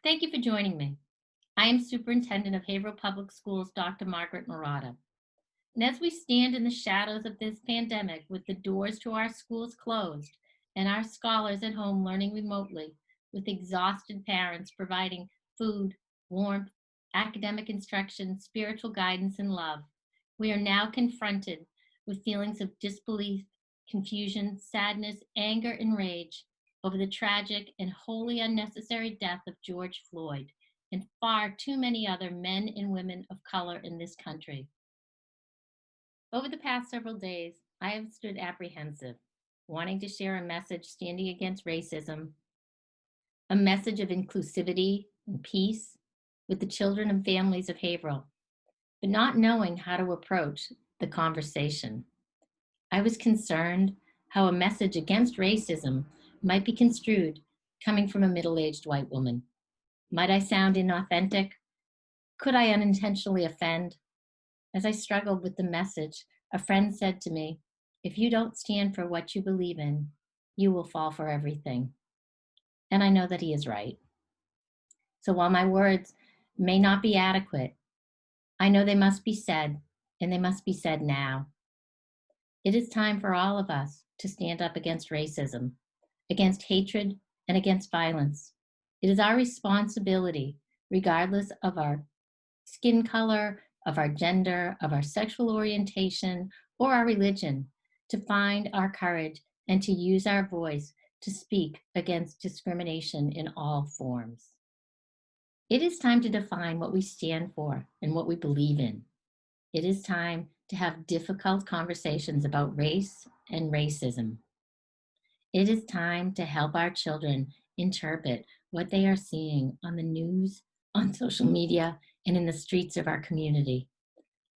Thank you for joining me. I am Superintendent of Haverhill Public Schools, Dr. Margaret Marotta. And as we stand in the shadows of this pandemic with the doors to our schools closed and our scholars at home learning remotely, with exhausted parents providing food, warmth, academic instruction, spiritual guidance, and love, we are now confronted with feelings of disbelief, confusion, sadness, anger, and rage over the tragic and wholly unnecessary death of George Floyd and far too many other men and women of color in this country. Over the past several days, I have stood apprehensive, wanting to share a message standing against racism, a message of inclusivity and peace with the children and families of Haverhill, but not knowing how to approach the conversation. I was concerned how a message against racism might be construed coming from a middle-aged white woman. Might I sound inauthentic? Could I unintentionally offend? As I struggled with the message, a friend said to me, "If you don't stand for what you believe in, you will fall for everything." And I know that he is right. So while my words may not be adequate, I know they must be said, and they must be said now. It is time for all of us to stand up against racism, against hatred, and against violence. It is our responsibility, regardless of our skin color, of our gender, of our sexual orientation, or our religion, to find our courage and to use our voice to speak against discrimination in all forms. It is time to define what we stand for and what we believe in. It is time to have difficult conversations about race and racism. It is time to help our children interpret what they are seeing on the news, on social media, and in the streets of our community.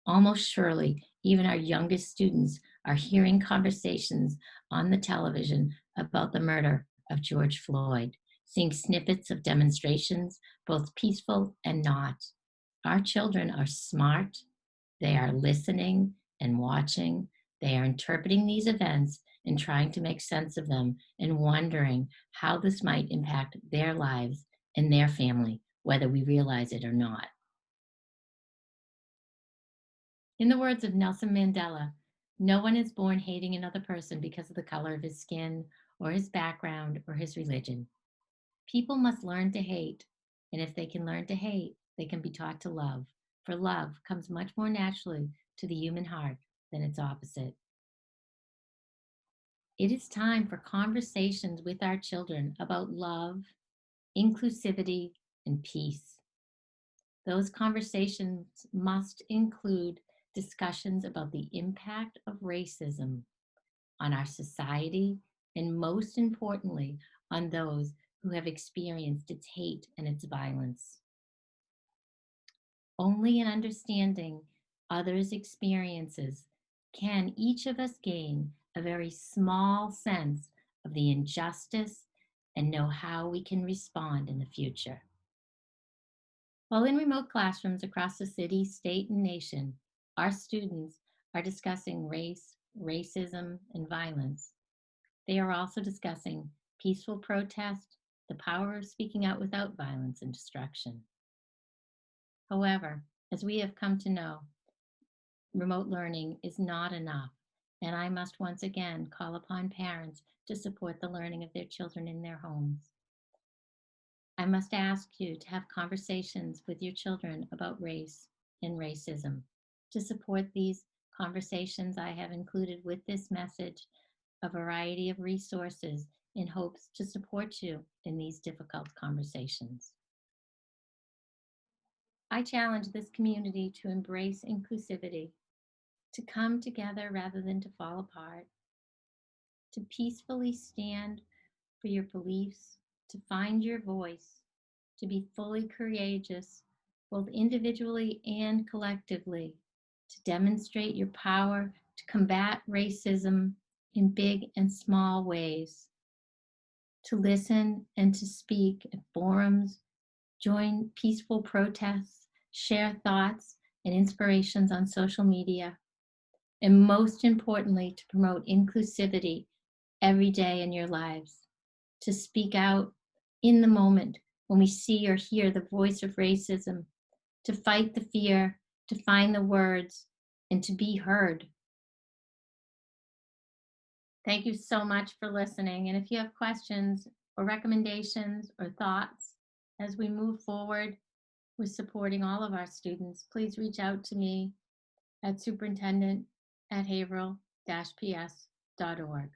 Almost surely, even our youngest students are hearing conversations on the television about the murder of George Floyd, seeing snippets of demonstrations, both peaceful and not. Our children are smart, they are listening and watching, they are interpreting these events and trying to make sense of them and wondering how this might impact their lives and their family, whether we realize it or not. In the words of Nelson Mandela, no one is born hating another person because of the color of his skin or his background or his religion. People must learn to hate, and if they can learn to hate, they can be taught to love, for love comes much more naturally to the human heart than its opposite. It is time for conversations with our children about love, inclusivity, and peace. Those conversations must include discussions about the impact of racism on our society and, most importantly, on those who have experienced its hate and its violence. Only in understanding others' experiences can each of us gain a very small sense of the injustice and know how we can respond in the future. While in remote classrooms across the city, state, and nation, our students are discussing race, racism, and violence. They are also discussing peaceful protest, the power of speaking out without violence and destruction. However, as we have come to know, remote learning is not enough, and I must once again call upon parents to support the learning of their children in their homes. I must ask you to have conversations with your children about race and racism. To support these conversations, I have included with this message a variety of resources in hopes to support you in these difficult conversations. I challenge this community to embrace inclusivity, to come together rather than to fall apart, to peacefully stand for your beliefs, to find your voice, to be fully courageous, both individually and collectively, to demonstrate your power to combat racism in big and small ways, to listen and to speak at forums, join peaceful protests, share thoughts and inspirations on social media, and most importantly, to promote inclusivity every day in your lives, to speak out in the moment when we see or hear the voice of racism, to fight the fear, to find the words, and to be heard. Thank you so much for listening. And if you have questions or recommendations or thoughts as we move forward with supporting all of our students, please reach out to me at superintendent@haverhill-ps.org.